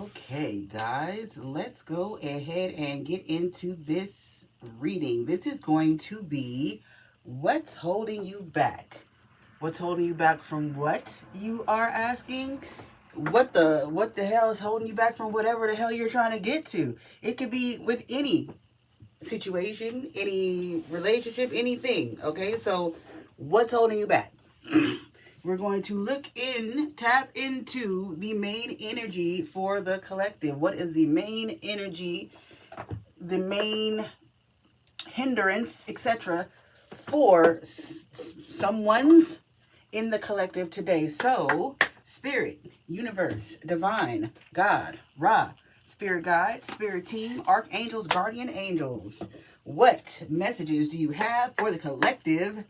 Okay, guys, let's go ahead and get into this reading. This is going to be what's holding you back. What's holding you back from what, you are asking? What the hell is holding you back from whatever the hell you're trying to get to? It could be with any situation, any relationship, anything. Okay, so what's holding you back? We're going to tap into the main energy for the collective. What is the main energy, the main hindrance, etc., for someone's in the collective today? So, spirit, universe, divine, God, Ra, spirit guide, spirit team, archangels, guardian angels. What messages do you have for the collective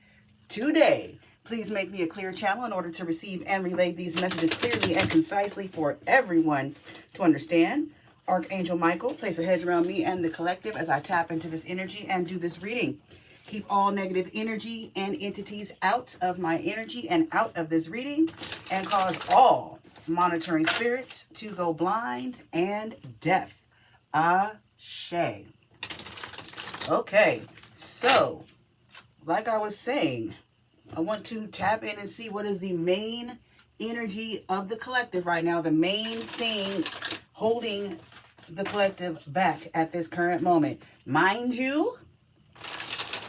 today? Please make me a clear channel in order to receive and relay these messages clearly and concisely for everyone to understand. Archangel Michael, place a hedge around me and the collective as I tap into this energy and do this reading. Keep all negative energy and entities out of my energy and out of this reading, and cause all monitoring spirits to go blind and deaf. Ashe. Okay, so like I was saying, I want to tap in and see what is the main energy of the collective right now, the main thing holding the collective back at this current moment. Mind you,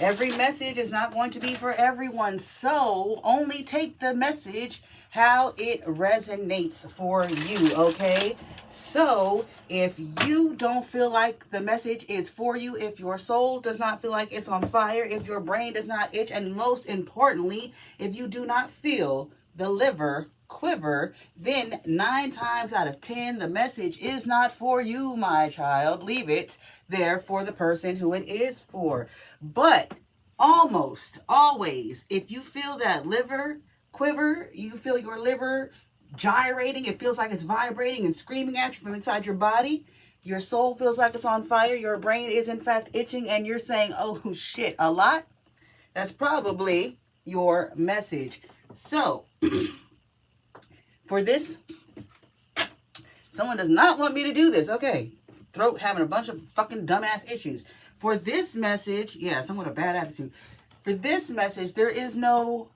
every message is not going to be for everyone, so only take the message how it resonates for you, okay? So if you don't feel like the message is for you, if your soul does not feel like it's on fire, if your brain does not itch, and most importantly, if you do not feel the liver quiver, then 9 times out of 10, the message is not for you, my child. Leave it there for the person who it is for. But almost always, if you feel that liver quiver, you feel your liver gyrating, it feels like it's vibrating and screaming at you from inside your body, your soul feels like it's on fire, your brain is in fact itching, and you're saying, oh shit, a lot, that's probably your message. So for this, someone does not want me to do this. Okay, throat having a bunch of fucking dumbass issues. For this message, yeah, someone with a bad attitude. For this message, there is no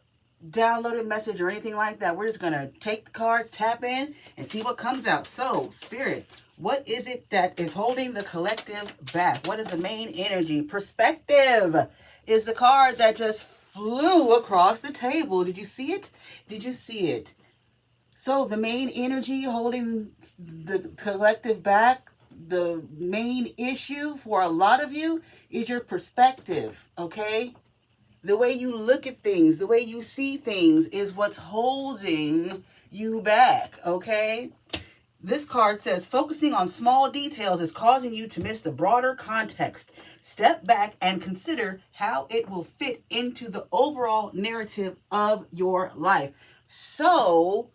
downloaded message or anything like that. We're just going to take the card, tap in, and see what comes out. So, Spirit, what is it that is holding the collective back? What is the main energy? Perspective is the card that just flew across the table. Did you see it? Did you see it? So, the main energy holding the collective back, the main issue for a lot of you is your perspective, okay? The way you look at things, the way you see things is what's holding you back, okay? This card says, focusing on small details is causing you to miss the broader context. Step back and consider how it will fit into the overall narrative of your life. So,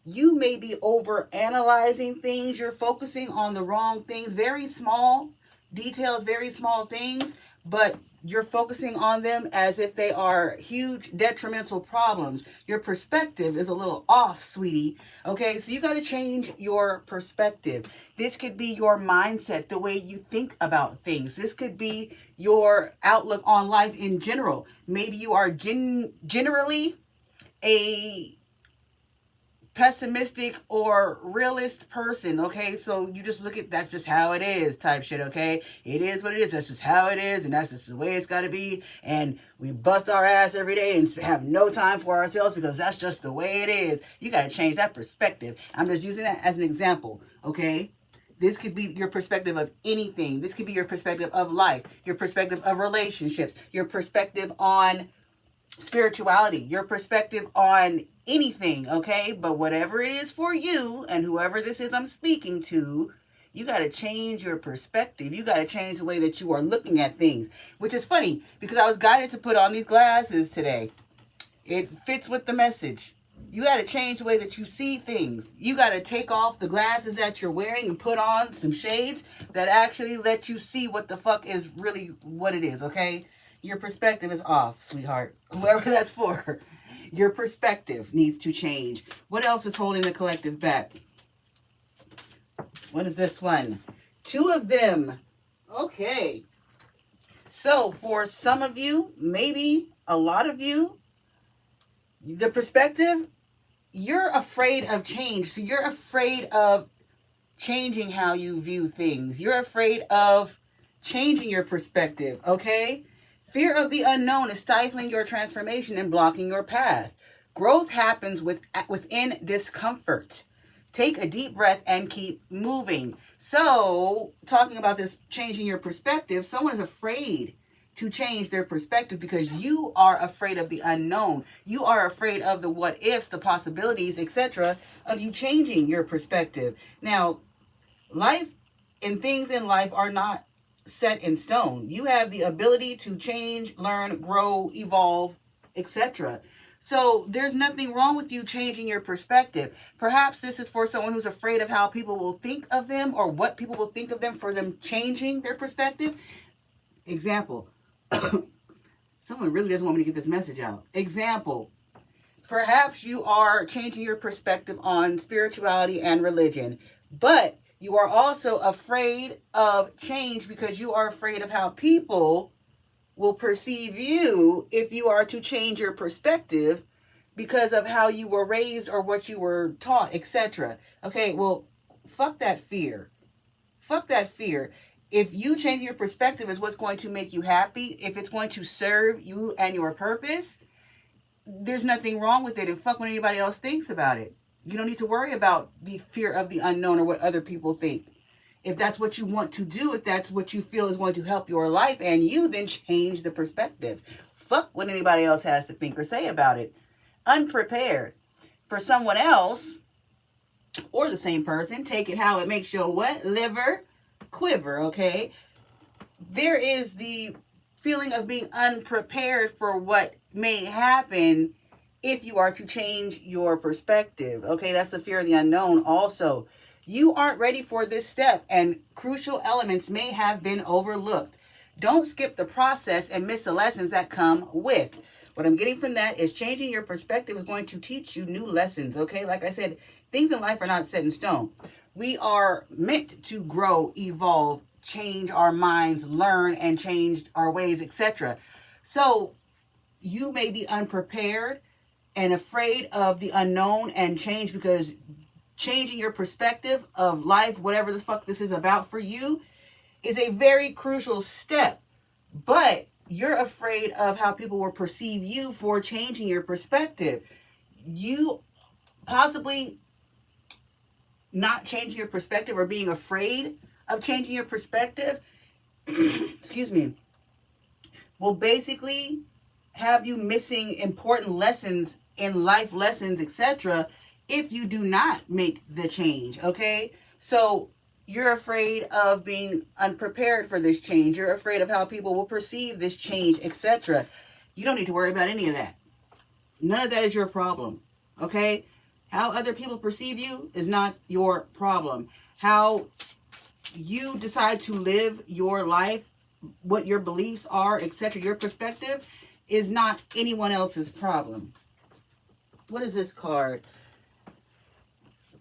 you may be over analyzing things. You're focusing on the wrong things. Very small details, very small things, but you're focusing on them as if they are huge detrimental problems. Your perspective is a little off, sweetie. Okay, so you got to change your perspective. This could be your mindset, the way you think about things. This could be your outlook on life in general. Maybe you are generally a pessimistic or realist person, okay? So you just look at, that's just how it is type shit, okay? It is what it is. That's just how it is, and that's just the way it's got to be. And we bust our ass every day and have no time for ourselves because that's just the way it is. You got to change that perspective. I'm just using that as an example, okay? This could be your perspective of anything. This could be your perspective of life, your perspective of relationships, your perspective on spirituality, your perspective on anything, okay? But whatever it is for you, and whoever this is I'm speaking to, you got to change your perspective. You got to change the way that you are looking at things, which is funny because I was guided to put on these glasses today. It fits with the message. You got to change the way that you see things. You got to take off the glasses that you're wearing and put on some shades that actually let you see what the fuck is really what it is, okay? Your perspective is off, sweetheart. Whoever that's for. Your perspective needs to change. What else is holding the collective back? What is this one? Two of them. Okay. So for some of you, maybe a lot of you, the perspective, you're afraid of change. So you're afraid of changing how you view things. You're afraid of changing your perspective, okay? Fear of the unknown is stifling your transformation and blocking your path. Growth happens within discomfort. Take a deep breath and keep moving. So, talking about this changing your perspective, someone is afraid to change their perspective because you are afraid of the unknown. You are afraid of the what ifs, the possibilities, etc., of you changing your perspective. Now, life and things in life are not set in stone. You have the ability to change, learn, grow, evolve, etc. So there's nothing wrong with you changing your perspective. Perhaps this is for someone who's afraid of how people will think of them or what people will think of them for them changing their perspective. Example. Someone really doesn't want me to get this message out. Example. Perhaps you are changing your perspective on spirituality and religion, but you are also afraid of change because you are afraid of how people will perceive you if you are to change your perspective because of how you were raised or what you were taught, etc. Okay, well, fuck that fear. Fuck that fear. If you change your perspective is what's going to make you happy, if it's going to serve you and your purpose, there's nothing wrong with it, and fuck what anybody else thinks about it. You don't need to worry about the fear of the unknown or what other people think. If that's what you want to do, if that's what you feel is going to help your life and you, then change the perspective. Fuck what anybody else has to think or say about it. Unprepared. For someone else, or the same person, take it how it makes your what? Liver quiver, okay? There is the feeling of being unprepared for what may happen if you are to change your perspective. Okay, that's the fear of the unknown also. You aren't ready for this step and crucial elements may have been overlooked. Don't skip the process and miss the lessons that come with. What I'm getting from that is changing your perspective is going to teach you new lessons, okay? Like I said, things in life are not set in stone. We are meant to grow, evolve, change our minds, learn, and change our ways, etc. So you may be unprepared and afraid of the unknown and change because changing your perspective of life, whatever the fuck this is about for you, is a very crucial step. But you're afraid of how people will perceive you for changing your perspective. You possibly not changing your perspective or being afraid of changing your perspective, excuse me, will basically have you missing important lessons in life, lessons, etc., if you do not make the change, okay? So you're afraid of being unprepared for this change. You're afraid of how people will perceive this change, etc. You don't need to worry about any of that. None of that is your problem, okay? How other people perceive you is not your problem. How you decide to live your life, what your beliefs are, etc., your perspective, is not anyone else's problem. What is this card?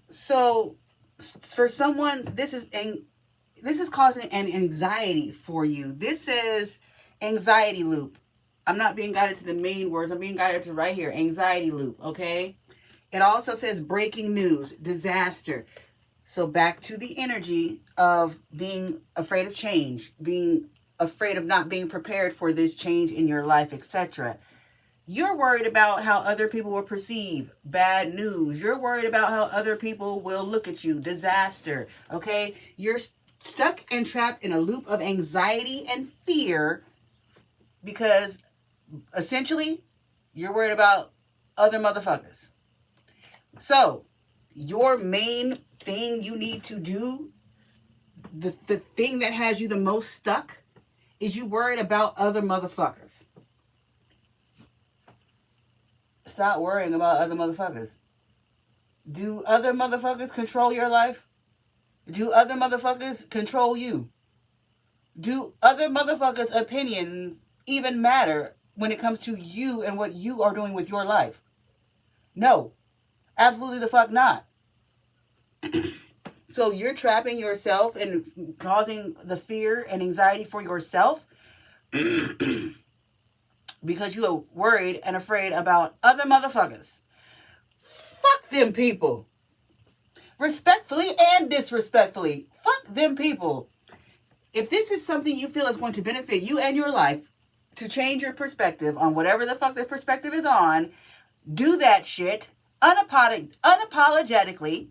So, for someone, this is causing an anxiety for you. This is anxiety loop. I'm not being guided to the main words. I'm being guided to right here, anxiety loop, okay? It also says breaking news, disaster. So back to the energy of being afraid of change, being afraid of not being prepared for this change in your life, etc. You're worried about how other people will perceive bad news. You're worried about how other people will look at you, disaster, okay? You're stuck and trapped in a loop of anxiety and fear because essentially you're worried about other motherfuckers. So, your main thing you need to do, the thing that has you the most stuck, is you worried about other motherfuckers. Stop worrying about other motherfuckers. Do other motherfuckers control your life? Do other motherfuckers control you? Do other motherfuckers' opinions even matter when it comes to you and what you are doing with your life? No. Absolutely the fuck not. So you're trapping yourself and causing the fear and anxiety for yourself because you are worried and afraid about other motherfuckers. Fuck them people. Respectfully and disrespectfully. Fuck them people. If this is something you feel is going to benefit you and your life, to change your perspective on whatever the fuck the perspective is on, do that shit unapologetically,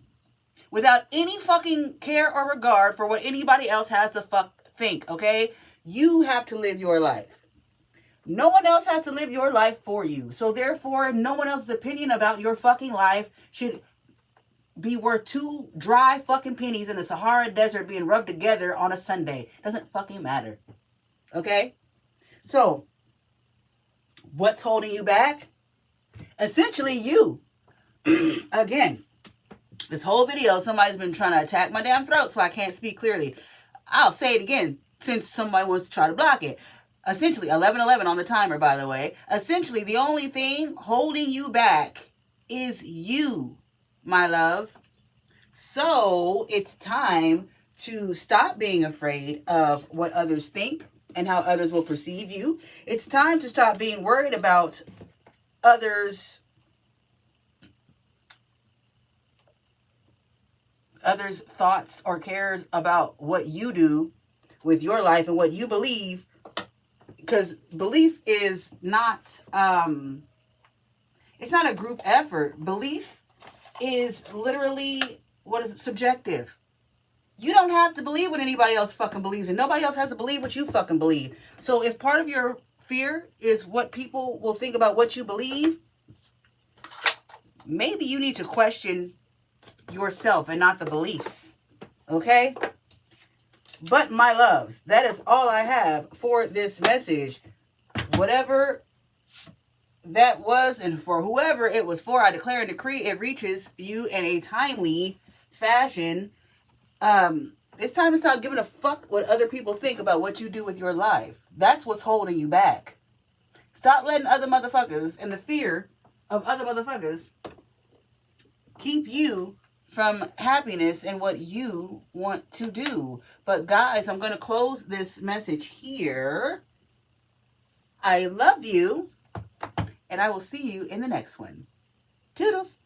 without any fucking care or regard for what anybody else has to fuck think, okay? You have to live your life. No one else has to live your life for you. So therefore, no one else's opinion about your fucking life should be worth 2 dry fucking pennies in the Sahara Desert being rubbed together on a Sunday. Doesn't fucking matter. Okay? So, what's holding you back? Essentially, you. Again, this whole video, somebody's been trying to attack my damn throat so I can't speak clearly. I'll say it again since somebody wants to try to block it. Essentially, 11:11 on the timer, by the way. Essentially, the only thing holding you back is you, my love. So, it's time to stop being afraid of what others think and how others will perceive you. It's time to stop being worried about others' thoughts or cares about what you do with your life and what you believe, because belief is not it's not a group effort. Belief is literally subjective. You don't have to believe what anybody else fucking believes, and nobody else has to believe what you fucking believe. So if part of your fear is what people will think about what you believe, maybe you need to question yourself and not the beliefs. Okay? But my loves, that is all I have for this message. Whatever that was, and for whoever it was for, I declare and decree it reaches you in a timely fashion. It's time to stop giving a fuck what other people think about what you do with your life. That's what's holding you back. Stop letting other motherfuckers and the fear of other motherfuckers keep you from happiness and what you want to do. But guys, I'm going to close this message here. I love you, and I will see you in the next one. Toodles.